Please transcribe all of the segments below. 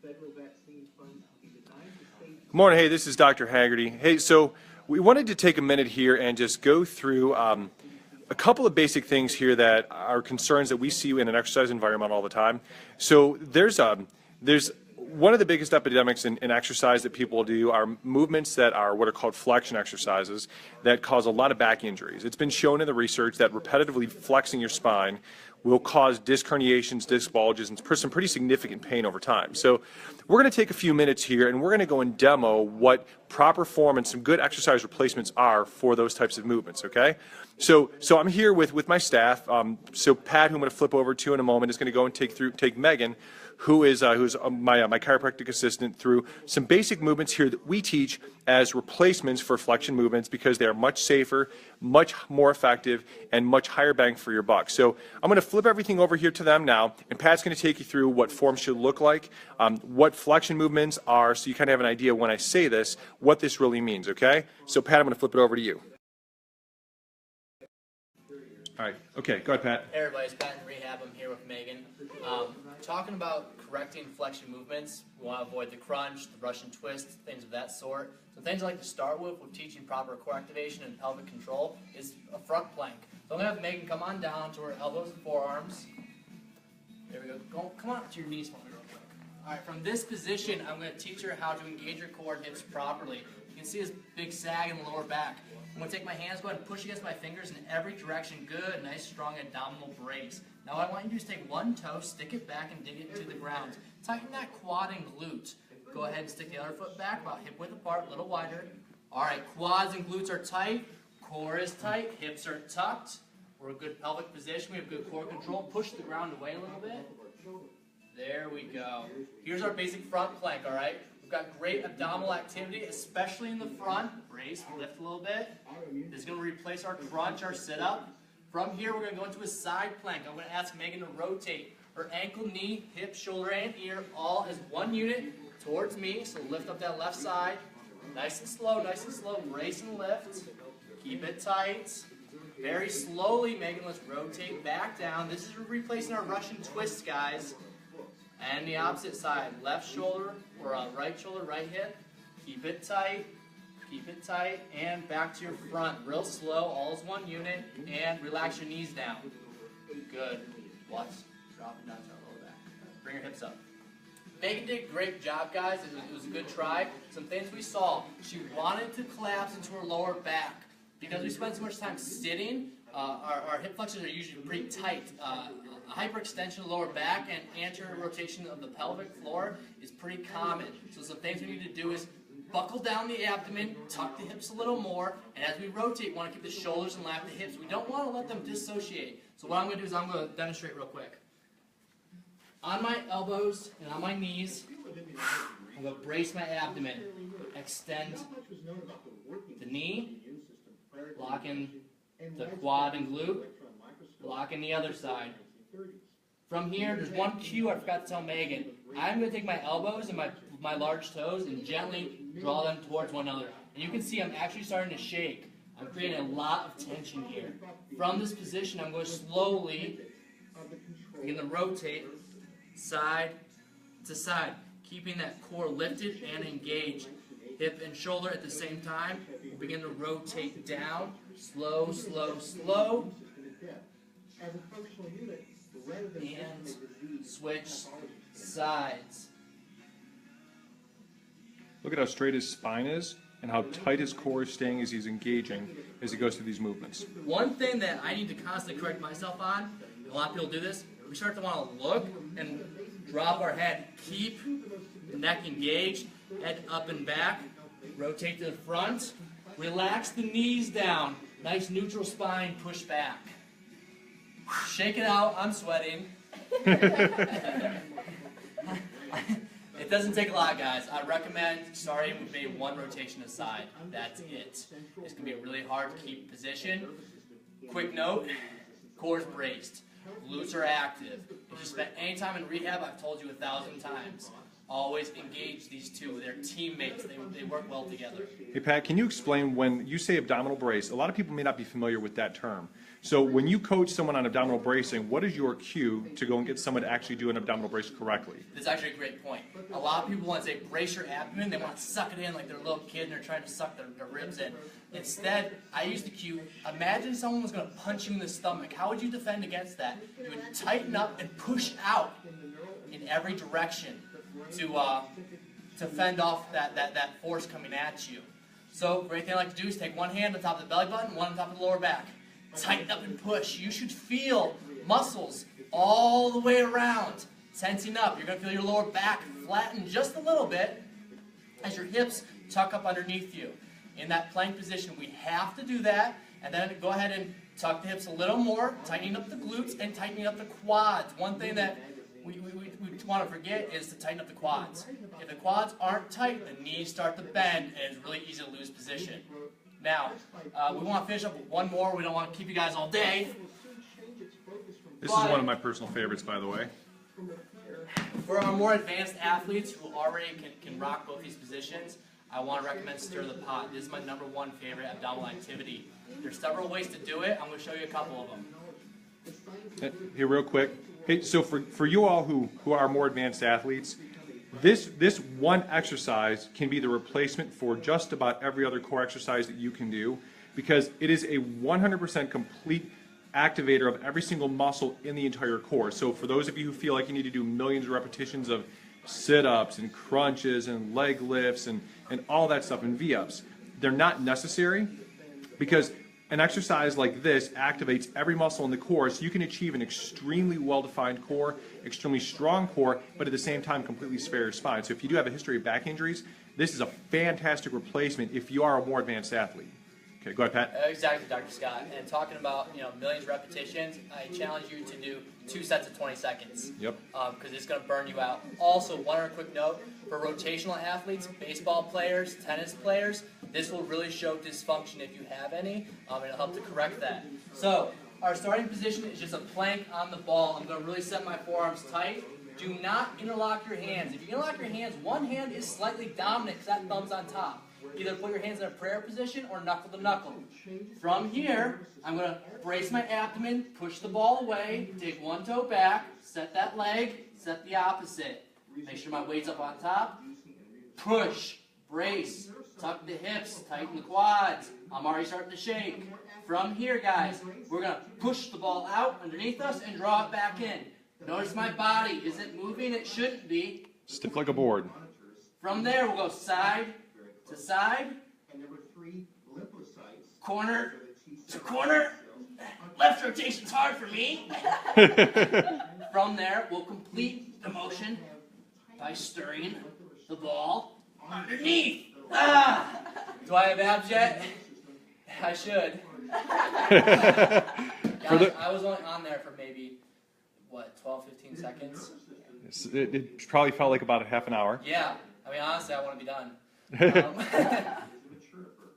Good morning. Hey, this is Dr. Haggerty. Hey, so we wanted to take a minute here and just go through a couple of basic things here that are concerns that we see in an exercise environment all the time. So there's one of the biggest epidemics in exercise that people do are movements that are what are called flexion exercises that cause a lot of back injuries. It's been shown in the research that repetitively flexing your spine will cause disc herniations, disc bulges, and some pretty significant pain over time. So we're going to take a few minutes here and we're going to go and demo what proper form and some good exercise replacements are for those types of movements, okay? So I'm here with my staff. So Pat, who I'm going to flip over to in a moment, is going to go and take Megan, who's my chiropractic assistant, through some basic movements here that we teach as replacements for flexion movements because they are much safer, much more effective, and much higher bang for your buck. So I'm going to flip everything over here to them now, and Pat's going to take you through what form should look like, what flexion movements are, so you kind of have an idea when I say this, what this really means, okay? So Pat, I'm going to flip it over to you. All right. Okay. Go ahead, Pat. Hey, everybody. It's Pat in rehab. I'm here with Megan. Talking about correcting flexion movements, we want to avoid the crunch, the Russian twist, things of that sort. So things I like to start with teaching proper core activation and pelvic control is a front plank. So I'm going to have Megan come on down to her elbows and forearms. There we go. Come on to your knees for me real quick. All right. From this position, I'm going to teach her how to engage your core and hips properly. You can see this big sag in the lower back. I'm going to take my hands, go ahead and push against my fingers in every direction. Good, nice, strong abdominal brace. Now what I want you to do is take one toe, stick it back, and dig it into the ground. Tighten that quad and glute. Go ahead and stick the other foot back, about hip width apart, a little wider. All right, quads and glutes are tight. Core is tight. Hips are tucked. We're in a good pelvic position. We have good core control. Push the ground away a little bit. There we go. Here's our basic front plank, all right? We've got great abdominal activity, especially in the front. Brace, lift a little bit. This is going to replace our crunch, our sit-up. From here, we're going to go into a side plank. I'm going to ask Megan to rotate her ankle, knee, hip, shoulder, and ear all as one unit towards me. So lift up that left side. Nice and slow, nice and slow. Brace and lift. Keep it tight. Very slowly, Megan, let's rotate back down. This is replacing our Russian twist, guys. And the opposite side, left shoulder or right shoulder, right hip. Keep it tight, and back to your front. Real slow, all as one unit, and relax your knees down. Good. Watch, dropping down to our lower back. Bring your hips up. Megan did a great job, guys. It was a good try. Some things we saw. She wanted to collapse into her lower back. Because we spend so much time sitting, our hip flexors are usually pretty tight. Hyperextension of the lower back and anterior rotation of the pelvic floor is pretty common. So some things we need to do is buckle down the abdomen, tuck the hips a little more, and as we rotate, we want to keep the shoulders and lap the hips. We don't want to let them dissociate. So what I'm going to do is I'm going to demonstrate real quick. On my elbows and on my knees, I'm going to brace my abdomen. Extend the knee, lock in the quad and glute, lock in the other side. From here, there's one cue I forgot to tell Megan. I'm going to take my elbows and my large toes and gently draw them towards one another. And you can see I'm actually starting to shake. I'm creating a lot of tension here. From this position, I'm going to slowly begin to rotate side to side, keeping that core lifted and engaged. Hip and shoulder at the same time. We'll begin to rotate down. Slow, slow, slow. And switch sides. Look at how straight his spine is and how tight his core is staying as he's engaging as he goes through these movements. One thing that I need to constantly correct myself on, a lot of people do this, we start to want to look and drop our head. Keep the neck engaged, head up and back, rotate to the front, relax the knees down, nice neutral spine, push back. Shake it out, I'm sweating. It doesn't take a lot, guys. I recommend starting with maybe one rotation aside. That's it. It's going to be really hard to keep position. Quick note, core's braced. Glutes are active. If you spent any time in rehab, I've told you 1,000 times. Always engage these two. They're teammates. They work well together. Hey, Pat, can you explain when you say abdominal brace? A lot of people may not be familiar with that term. So when you coach someone on abdominal bracing, what is your cue to go and get someone to actually do an abdominal brace correctly? That's actually a great point. A lot of people want to say brace your abdomen, they want to suck it in like they're a little kid and they're trying to suck their ribs in. Instead, I use the cue, imagine someone was going to punch you in the stomach. How would you defend against that? You would tighten up and push out in every direction to fend off that force coming at you. So, great thing I like to do is take one hand on top of the belly button, one on top of the lower back. Tighten up and push. You should feel muscles all the way around tensing up. You're going to feel your lower back flatten just a little bit as your hips tuck up underneath you. In that plank position, we have to do that, and then go ahead and tuck the hips a little more, tightening up the glutes and tightening up the quads. One thing that we want to forget is to tighten up the quads. If the quads aren't tight, the knees start to bend, and it's really easy to lose position. Now, we want to finish up with one more. We don't want to keep you guys all day. This is one of my personal favorites, by the way. For our more advanced athletes who already can rock both these positions, I want to recommend Stir the Pot. This is my #1 favorite abdominal activity. There's several ways to do it. I'm going to show you a couple of them. Here, real quick. Hey, so for you all who are more advanced athletes, this one exercise can be the replacement for just about every other core exercise that you can do, because it is a 100% complete activator of every single muscle in the entire core. So for those of you who feel like you need to do millions of repetitions of sit-ups and crunches and leg lifts and all that stuff and V-ups, they're not necessary, because an exercise like this activates every muscle in the core, so you can achieve an extremely well-defined core, extremely strong core, but at the same time completely spare your spine. So if you do have a history of back injuries, this is a fantastic replacement if you are a more advanced athlete. Okay, go ahead, Pat. Exactly, Dr. Scott. And talking about millions of repetitions, I challenge you to do 2 sets of 20 seconds. Yep. Because it's going to burn you out. Also, one other quick note, for rotational athletes, baseball players, tennis players, this will really show dysfunction if you have any, and it'll help to correct that. So, our starting position is just a plank on the ball. I'm going to really set my forearms tight. Do not interlock your hands. If you interlock your hands, one hand is slightly dominant because that thumb's on top. Either put your hands in a prayer position or knuckle to knuckle. From here, I'm going to brace my abdomen, push the ball away, take one toe back, set that leg, set the opposite. Make sure my weight's up on top. Push, brace, tuck the hips, tighten the quads. I'm already starting to shake. From here, guys, we're going to push the ball out underneath us and draw it back in. Notice my body isn't moving, it shouldn't be. Stiff like a board. From there, we'll go side to side, corner to corner. Left rotation's hard for me. From there, we'll complete the motion by stirring the ball underneath. Ah! Do I have abs yet? I should. Guys, I was only on there for maybe, 12, 15 seconds? It probably felt like about a half an hour. Yeah. I mean, honestly, I want to be done.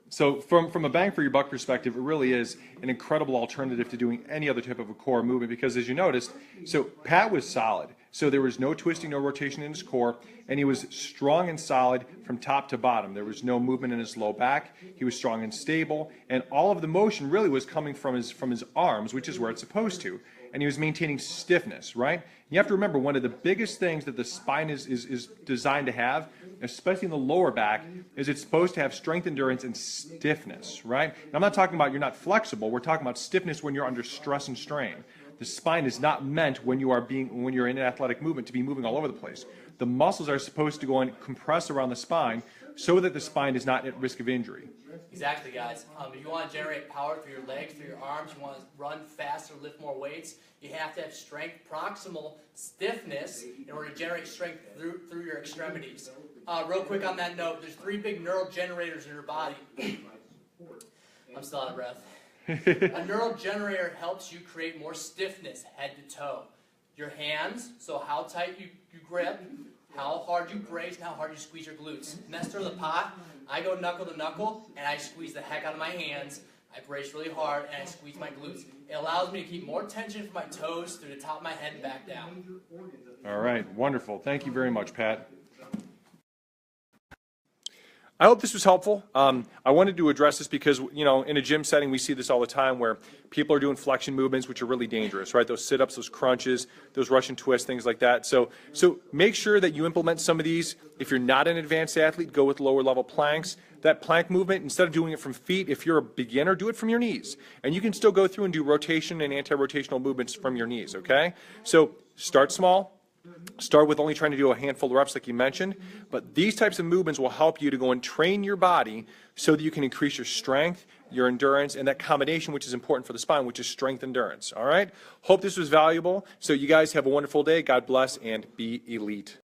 So from a bang for your buck perspective, it really is an incredible alternative to doing any other type of a core movement, because as you noticed, so Pat was solid. So there was no twisting, no rotation in his core, and he was strong and solid from top to bottom. There was no movement in his low back. He was strong and stable, and all of the motion really was coming from his arms, which is where it's supposed to. And he was maintaining stiffness, right? You have to remember, one of the biggest things that the spine is designed to have, especially in the lower back, is it's supposed to have strength, endurance, and stiffness, right? And I'm not talking about you're not flexible. We're talking about stiffness when you're under stress and strain. The spine is not meant when you're in an athletic movement to be moving all over the place. The muscles are supposed to go and compress around the spine so that the spine is not at risk of injury. Exactly, guys. If you want to generate power through your legs, through your arms, you want to run faster, lift more weights, you have to have strength, proximal stiffness, in order to generate strength through your extremities. Real quick on that note, there's 3 big neural generators in your body. I'm still out of breath. A neural generator helps you create more stiffness head to toe. Your hands, so how tight you grip, how hard you brace, and how hard you squeeze your glutes. And that's Stir the Pot. I go knuckle to knuckle, and I squeeze the heck out of my hands. I brace really hard, and I squeeze my glutes. It allows me to keep more tension from my toes through the top of my head and back down. All right, wonderful. Thank you very much, Pat. I hope this was helpful. I wanted to address this because, you know, in a gym setting, we see this all the time where people are doing flexion movements, which are really dangerous, right? Those sit-ups, those crunches, those Russian twists, things like that. So make sure that you implement some of these. If you're not an advanced athlete, go with lower level planks. That plank movement, instead of doing it from feet, if you're a beginner, do it from your knees. And you can still go through and do rotation and anti-rotational movements from your knees, okay? So start small. Start with only trying to do a handful of reps like you mentioned, but these types of movements will help you to go and train your body so that you can increase your strength, your endurance, and that combination which is important for the spine, which is strength endurance, all right? Hope this was valuable. So you guys have a wonderful day. God bless and be elite.